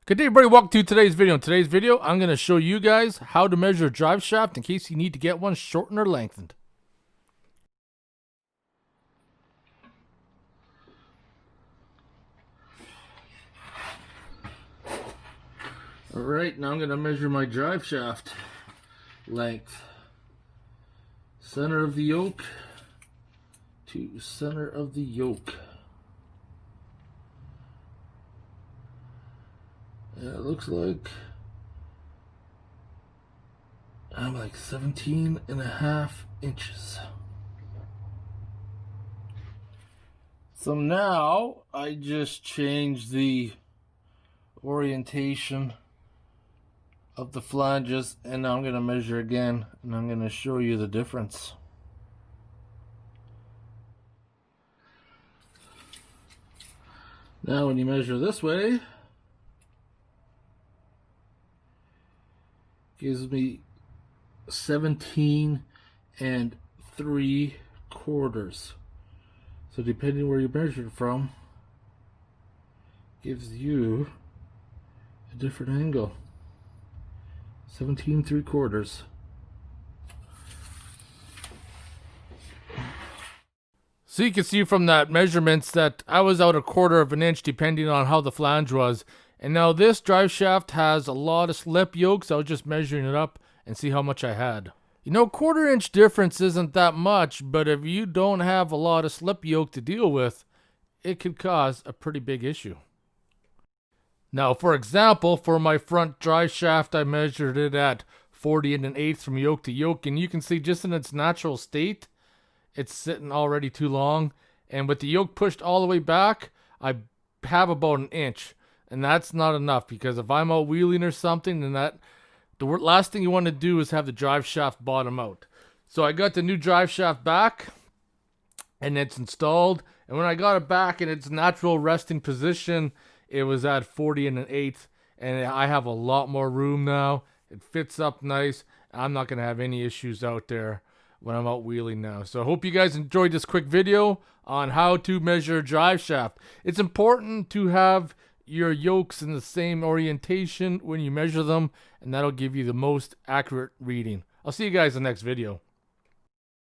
Good day, everybody. Welcome to today's video. In today's video, I'm going to show you guys how to measure a drive shaft in case you need to get one shortened or lengthened. Alright, now I'm going to measure my drive shaft length. Center of the yoke to center of the yoke. Yeah, it looks like I'm like 17.5 inches. So now I just changed the orientation of the flanges, and now I'm going to measure again, and I'm going to show you the difference. Now when you measure this way, gives me 17 3/4. So depending where you measured from, gives you a different angle. 17 3/4. So you can see from that measurements that I was out 1/4 of an inch depending on how the flange was. And now this drive shaft has a lot of slip yokes. I was just measuring it up and see how much I had. You know, 1/4 inch difference isn't that much, but if you don't have a lot of slip yoke to deal with, it could cause a pretty big issue. Now, for example, for my front drive shaft, I measured it at 40 1/8 from yoke to yoke, and you can see just in its natural state, it's sitting already too long. And with the yoke pushed all the way back, I have about 1 inch. And that's not enough, because if I'm out wheeling or something, then the last thing you want to do is have the drive shaft bottom out. So I got the new drive shaft back, and it's installed. And when I got it back in its natural resting position, it was at 40 1/8, and I have a lot more room now. It fits up nice. I'm not going to have any issues out there when I'm out wheeling now. So I hope you guys enjoyed this quick video on how to measure a drive shaft. It's important to have your yokes in the same orientation when you measure them, and that'll give you the most accurate reading. I'll see you guys in the next video.